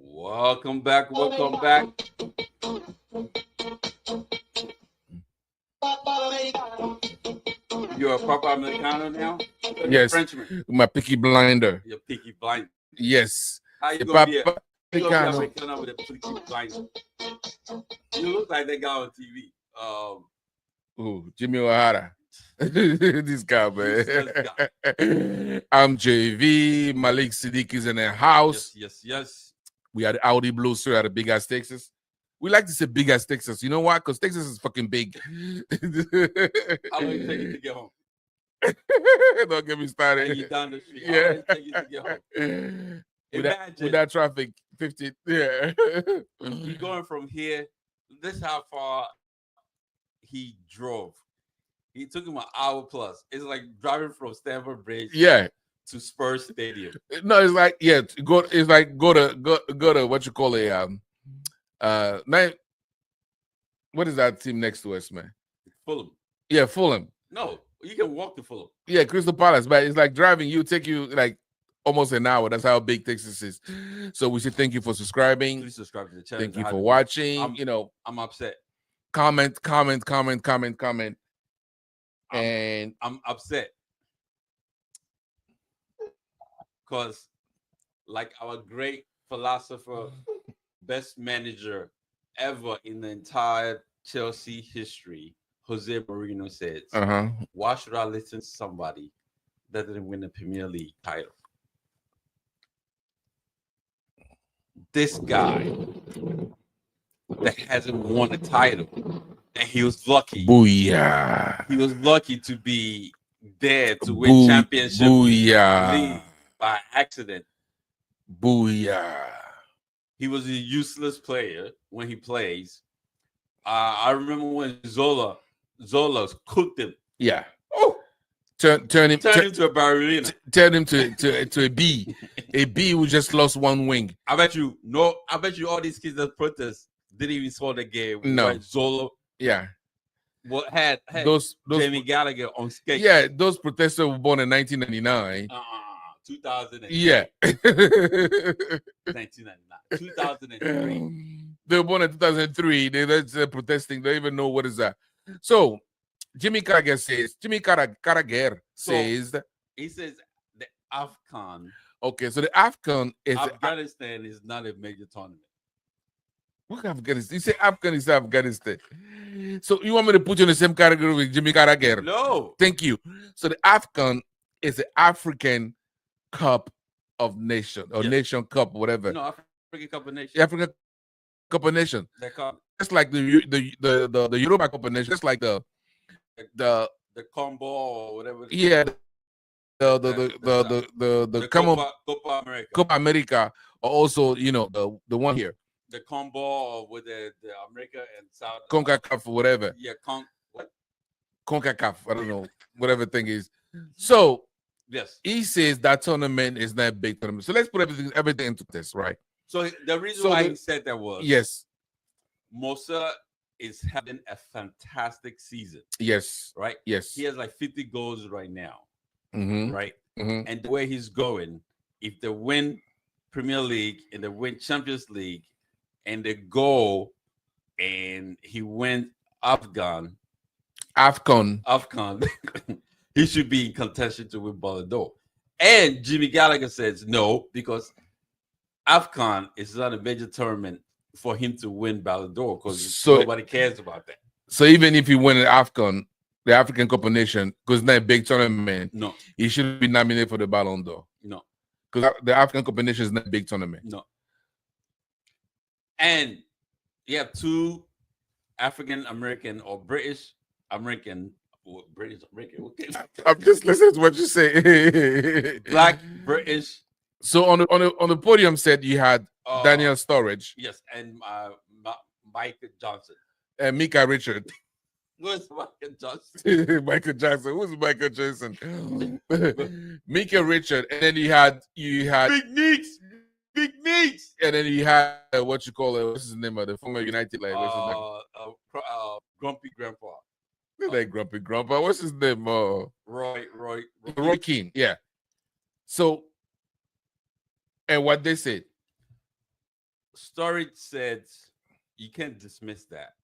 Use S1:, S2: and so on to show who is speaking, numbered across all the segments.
S1: Welcome back. Welcome back. You're a proper Americano now?
S2: Yes.
S1: Frenchman.
S2: My Peaky Blinder.
S1: You're Peaky Blind.
S2: Yes.
S1: How you
S2: The
S1: gonna be
S2: Papa
S1: Americano with a Peaky Blind? You look like that guy on TV.
S2: Jimmy O'Hara. This guy,
S1: Useless
S2: man. I'm JV. Malik Siddiq is in the house.
S1: Yes.
S2: We had Audi Blue, so we had a big ass Texas. We like to say big ass Texas. You know why? Because Texas is fucking big.
S1: How long it take you to get home?
S2: Don't get me started.
S1: And you down the street.
S2: Yeah.
S1: How long it take you to get home?
S2: With that traffic, 50. Yeah.
S1: You're going from here. This is how far he drove. He took him an hour plus. It's like driving from Stamford Bridge.
S2: Yeah.
S1: To Spurs Stadium.
S2: No, it's like go to what you call what is that team next to us, man?
S1: Fulham.
S2: Yeah, Fulham.
S1: No, you can walk to Fulham.
S2: Yeah, Crystal Palace, but it's like driving. Take you like almost an hour. That's how big Texas is. So we say thank you for subscribing.
S1: Please subscribe to the channel.
S2: Thank you for watching.
S1: I'm upset.
S2: Comment. And
S1: I'm upset. Because, like our great philosopher, best manager ever in the entire Chelsea history, Jose Mourinho says, why should I listen to somebody that didn't win the Premier League title? This guy that hasn't won a title, and he was lucky.
S2: Booyah.
S1: He was lucky to be there to win championship league. By accident.
S2: Booyah.
S1: He was a useless player when he plays. I remember when Zola cooked him.
S2: Yeah. Oh. Turn him
S1: to a ballerina.
S2: Turn him to a B. A B who just lost one wing.
S1: I bet you all these kids that protest didn't even score the game.
S2: No.
S1: Zola.
S2: Yeah.
S1: What had
S2: those
S1: Jamie Gallagher on skate.
S2: Yeah, those protesters were born in 1999.
S1: 2000.
S2: Yeah.
S1: 1999. 2003.
S2: They were born in 2003. They're protesting. They don't even know what is that. So, Carragher says
S1: he says the AFCON.
S2: Okay, so the AFCON is
S1: Afghanistan is not a major tournament.
S2: What Afghanistan? You say Afghanistan is Afghanistan. So you want me to put you in the same category with Jimmy Carragher?
S1: No.
S2: Thank you. So the AFCON is the African Cup of Nation or Nation Cup, whatever.
S1: No, African Cup of Nations.
S2: African Cup of Nation. That's like the Europa Cup of Nation. That's like the
S1: combo or whatever.
S2: Yeah. The
S1: Copa America.
S2: Copa America, or also the one here.
S1: The combo with the America and South.
S2: CONCACAF or whatever.
S1: Yeah, what?
S2: CONCACAF. I don't know whatever thing is. So.
S1: Yes.
S2: He says that tournament is not a big tournament. So let's put everything into this, right?
S1: So the reason why he said that was Mosa is having a fantastic season.
S2: Yes.
S1: Right?
S2: Yes.
S1: He has like 50 goals right now. Right?
S2: Mm-hmm.
S1: And the way he's going, if they win Premier League and they win Champions League and they go and he wins AFCON. He should be in contention to win Ballon d'Or. And Jimmy Gallagher says no, because AFCON is not a major tournament for him to win Ballon d'Or because nobody cares about that.
S2: So even if he win an AFCON, the African Cup of Nations, because it's not a big tournament,
S1: no,
S2: he should be nominated for the Ballon d'Or.
S1: No.
S2: Because the African Cup of Nations is not a big tournament.
S1: No. And you have two African American or British American.
S2: I'm just listening to what you say.
S1: Black British.
S2: So on the podium set you had Daniel Sturridge.
S1: Yes, and Michael Johnson.
S2: And Mika Richard.
S1: Where's Michael Johnson?
S2: Michael Johnson. Who's Michael Johnson? Mika Richard. And then you had
S1: Big Meats.
S2: And then you had what you call it? What's his name? The former United player.
S1: Grumpy Grandpa.
S2: Like Grumpy Grandpa. What's his name?
S1: Roy
S2: Keane. Yeah. So, and what they said,
S1: Story said you can't dismiss that.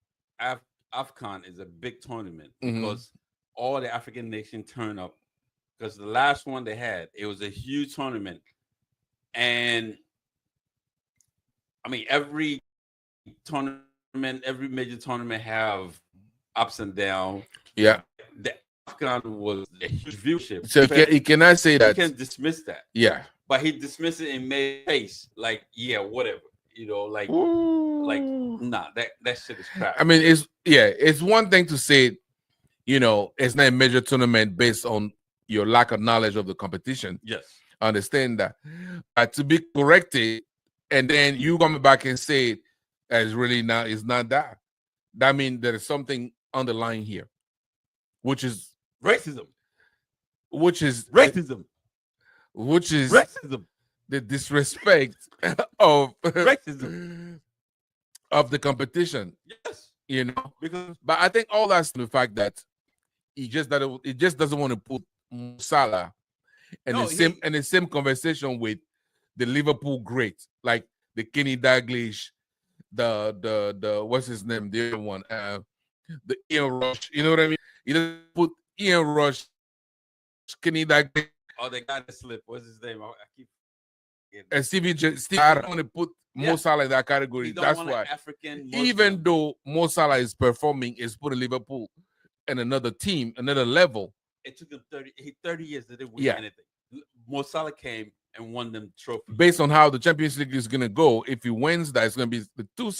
S1: AFCON is a big tournament because all the African nations turn up. Because the last one they had, it was a huge tournament, and I mean every tournament, every major tournament have ups and downs.
S2: Yeah.
S1: The AFCON was a huge viewership.
S2: So he cannot say that.
S1: He can dismiss that.
S2: Yeah.
S1: But he dismissed it and made face like, yeah, whatever. You know, like nah, that shit is crap.
S2: I mean, it's one thing to say, it's not a major tournament based on your lack of knowledge of the competition.
S1: Yes.
S2: I understand that. But to be corrected, and then you come back and say it's really not, it's not that. That means there is something underlying here, which is
S1: racism.
S2: Which is
S1: racism.
S2: Which is
S1: racism.
S2: The disrespect of
S1: racism
S2: of the competition.
S1: Yes.
S2: Because but I think all that's the fact that he just doesn't want to put Salah and the same conversation with the Liverpool great, like the Kenny Dalglish, the what's his name, the other one, the Ian Rush. You know what I mean? He doesn't put Ian Rush, Kenny Dalglish.
S1: Oh, the guy that slipped. What's his name? I keep.
S2: And Steve, I don't want to put Mo Salah in that category. That's why. Even though Mo Salah is performing, is putting Liverpool in another team, another level.
S1: It took him 30 years to win anything. Mo Salah came and won them trophies.
S2: Based on how the Champions League is going to go, if he wins that, it's going to be the 2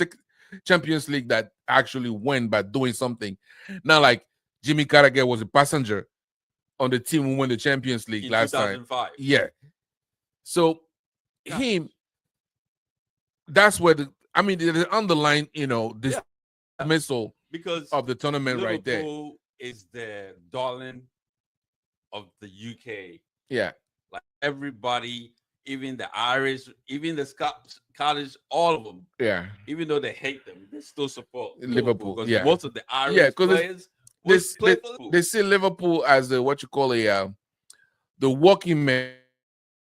S2: Champions League that actually win by doing something. Not like Jimmy Carragher was a passenger on the team who won the Champions League
S1: in
S2: last
S1: 2005.
S2: time. Yeah. So that's where the underlying, dismissal
S1: because
S2: of the tournament
S1: Liverpool
S2: right there.
S1: Is the darling of the UK.
S2: Yeah.
S1: Like everybody, even the Irish, even the Scottish, all of them.
S2: Yeah.
S1: Even though they hate them, they still support
S2: Liverpool.
S1: Because
S2: yeah.
S1: most of the Irish players
S2: they see Liverpool as the the working man,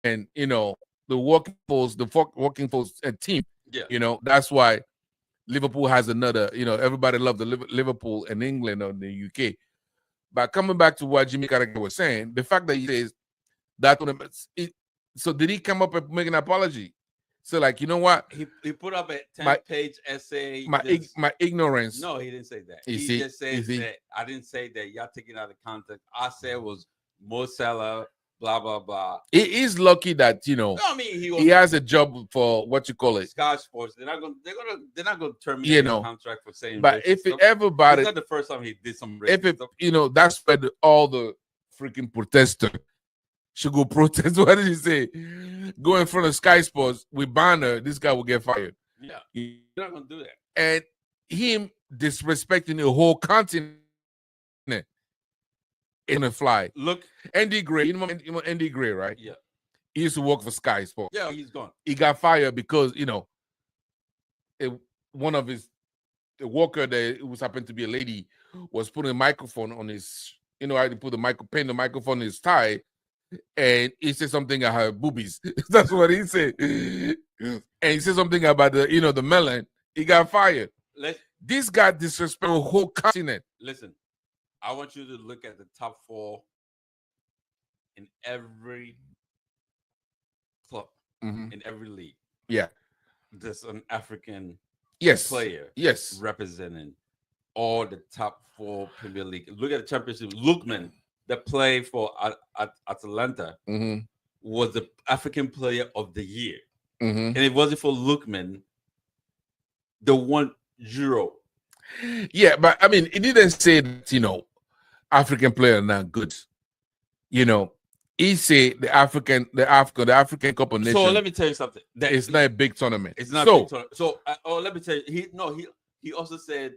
S2: and the working force team.
S1: Yeah.
S2: That's why Liverpool has another. Everybody loved the Liverpool in England or the UK. But coming back to what Jimmy Carragher was saying, the fact that he says that tournament. So did he come up and make an apology? So like, you know what?
S1: He put up a 10-page essay.
S2: My ignorance.
S1: No, he didn't say that.
S2: He
S1: just says that I didn't say that. Y'all taking out of context. I said it was Mo Salah, blah blah blah.
S2: He is lucky that he has a job for
S1: Sky Sports. They're not gonna terminate his contract for saying.
S2: But if it ever about
S1: it's not the first time he did some racist stuff.
S2: That's where all the freaking protesters should go protest. What did he say? Go in front of Sky Sports with banner. This guy will get fired.
S1: Yeah, you're not gonna do that.
S2: And him disrespecting the whole continent in a fly.
S1: Look,
S2: Andy Gray. You know Andy Gray, right?
S1: Yeah.
S2: He used to work for Sky Sports.
S1: Yeah, he's gone.
S2: He got fired because one of his worker that it was happened to be a lady was putting a microphone on his. I had to put the microphone on his tie. And he said something about her boobies. That's what he said. And he said something about the melon. He got fired. This guy disrespected the whole continent.
S1: Listen, I want you to look at the top 4 in every club, in every league.
S2: Yeah.
S1: There's an African
S2: player
S1: representing all the top 4 Premier League. Look at the Championship. Lookman, that played for Atalanta, was the African Player of the Year. And it wasn't for Lookman, the 1 euro.
S2: Yeah, but I mean, it didn't say that, African player are not good. He said the African Cup of Nations.
S1: So let me tell you something.
S2: It's not a big tournament.
S1: It's not a big tournament. So let me tell you, he also said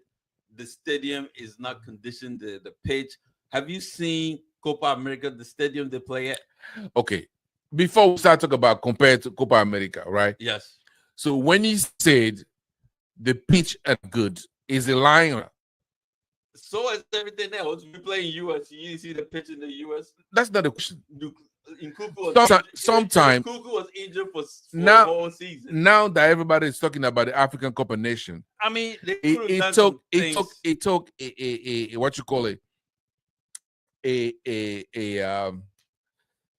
S1: the stadium is not conditioned, the pitch. Have you seen Copa America, the stadium they play at?
S2: Okay. Before we start talking about compared to Copa America, right?
S1: Yes.
S2: So when he said the pitch are good, is he lying?
S1: So is everything else. We play in US. You see the pitch in the US?
S2: That's not the question. Sometimes
S1: Nkuku was injured for the
S2: now,
S1: whole season.
S2: now that everybody is talking about the African Cup of Nation,
S1: I mean, they could have
S2: it
S1: done
S2: took
S1: some
S2: it
S1: things.
S2: took it took a what you call it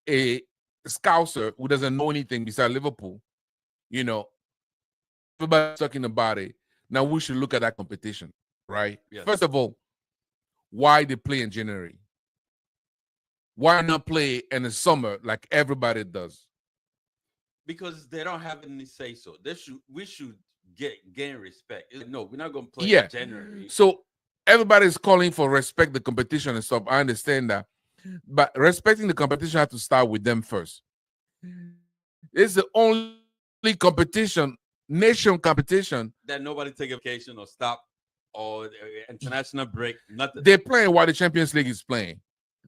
S2: a scouser who doesn't know anything besides Liverpool. You know, everybody's talking about it. Now we should look at that competition, right?
S1: Yes.
S2: First of all, why they play in January? Why not play in the summer like everybody does?
S1: Because they don't have any say so. We should gain respect. No, we're not gonna play
S2: Yeah.
S1: in January.
S2: So everybody's calling for respect the competition and stuff. I understand that. But respecting the competition has to start with them first. It's the only competition, nation competition.
S1: That nobody take a vacation or stop or international break, nothing.
S2: They're playing while the Champions League is playing.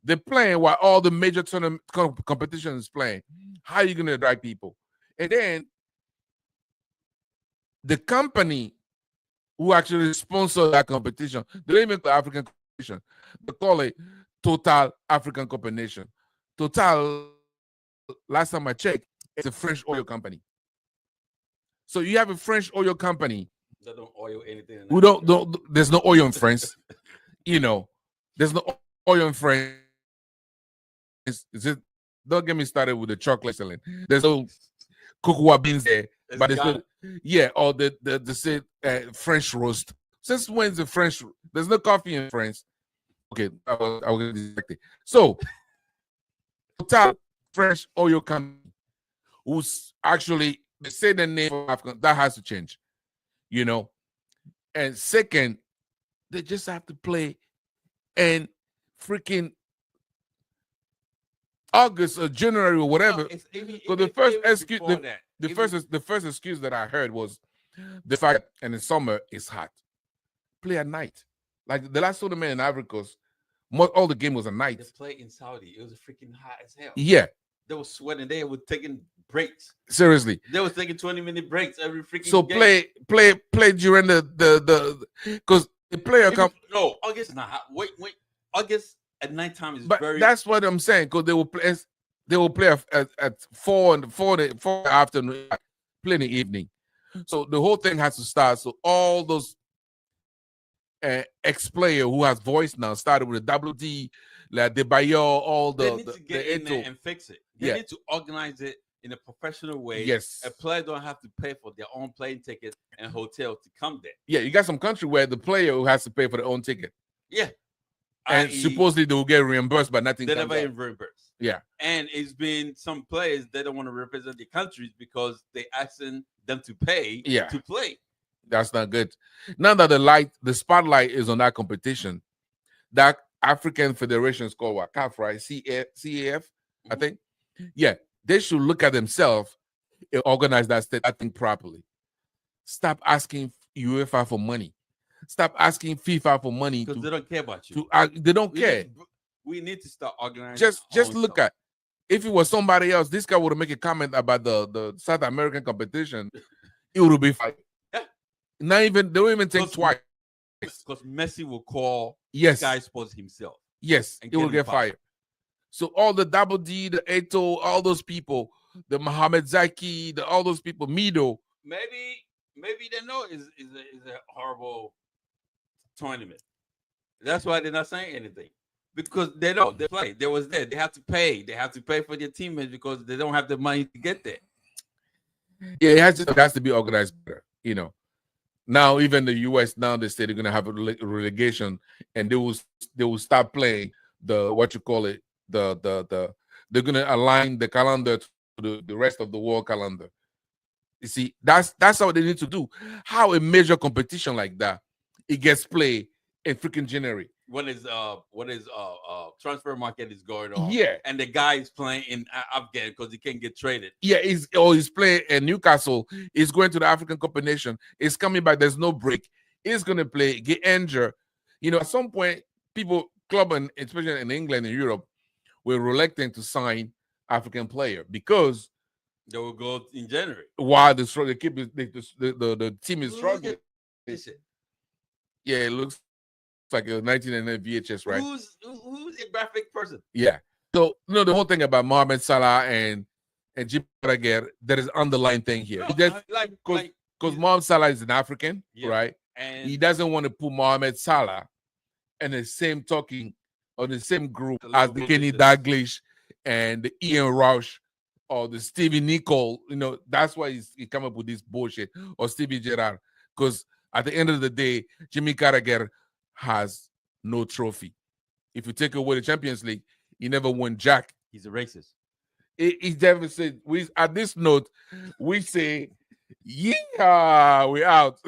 S2: They're playing while all the major tournament competition is playing. How are you going to drag people? And then the company who actually sponsor that competition, they don't even call it African competition. They call it Total African Cup of Nation. Total, last time I checked, it's a French oil company. So you have a French oil company.
S1: They don't oil anything.
S2: Who don't there's no oil in France. You know, there's no oil in France. Don't get me started with the chocolate selling. There's no cocoa beans there. But there's no, yeah, or the French roast. Since when's the French? There's no coffee in France. Okay, I was distracted. So, Total French oil company, who's actually they say the name of Africa, that has to change, you know. And second, they just have to play and freaking August or January or whatever. So the first excuse, the first excuse that I heard was the fact that in the summer it's hot. Play at night. Like the last tournament in Ivory Coast, all the game was at night.
S1: They played in Saudi. It was freaking hot as hell.
S2: Yeah.
S1: They were sweating. They were taking breaks.
S2: Seriously.
S1: They were taking 20-minute breaks every freaking
S2: so
S1: game.
S2: play during the because the player come.
S1: No, August is not hot. Wait. August at nighttime is
S2: but
S1: very.
S2: That's what I'm saying, because they will play at 4 in the afternoon, play in the evening. So the whole thing has to start. So all those ex-player who has voice now started with the WD, like the Bayo, all the.
S1: They need to get in there and fix it. They need to organize it in a professional way.
S2: Yes.
S1: A player don't have to pay for their own plane ticket and hotel to come there.
S2: Yeah, you got some country where the player who has to pay for their own ticket.
S1: Yeah.
S2: And supposedly they will get reimbursed, but nothing.
S1: They never get reimbursed.
S2: Yeah.
S1: And it's been some players they don't want to represent their countries because they asking them to pay to play.
S2: That's not good. Now that the spotlight is on that competition, that African Federation is called what? CAF, right? CAF, I think. Yeah, they should look at themselves and organize that thing properly. Stop asking UEFA for money. Stop asking FIFA for money
S1: because they don't care about you.
S2: They don't care.
S1: We need to start organizing.
S2: Just look at. If it was somebody else, this guy would have made a comment about the South American competition. It would be fine.
S1: Yeah.
S2: Not even they don't even think twice.
S1: Because Messi will call
S2: Sky
S1: Sports himself.
S2: Yes, it will get fired. So all the Double D, the Eto, all those people, the Mohamed Zaki, all those people, Mido.
S1: Maybe they know is a horrible tournament. That's why they're not saying anything. Because they know they play. They was there. They have to pay. They have to pay for their teammates because they don't have the money to get there.
S2: Yeah, it has to be organized better, you know. Now, even the US now they say they're gonna have a relegation, and they will start playing the what you call it they're gonna align the calendar to the rest of the world calendar. You see, that's how they need to do. How a major competition like that it gets played in freaking January.
S1: What is transfer market is going on?
S2: Yeah,
S1: and the guy is playing in Afghan because he can't get traded.
S2: Yeah, he's playing in Newcastle. He's going to the African Cup of Nations. He's coming back. There's no break. He's gonna play, get injured. You know, at some point, club and especially in England and Europe, were reluctant to sign African player because
S1: they will go in January.
S2: While the team is struggling. Yeah, it looks like a 1999 VHS, right?
S1: Who's a graphic person?
S2: Yeah. So, the whole thing about Mohamed Salah and Jim Carragher, there is underlying thing here.
S1: No,
S2: Because Mohamed Salah is an African, right?
S1: And
S2: he doesn't want to put Mohamed Salah in the same talking or the same group as the Kenny Dalglish and the Ian Rush or the Stevie Nicol. That's why he come up with this bullshit, or Stevie Gerrard. Because at the end of the day, Jimmy Carragher has no trophy. If you take away the Champions League, he never won jack.
S1: He's a racist.
S2: He never said. At this note, we say, yeah, we out.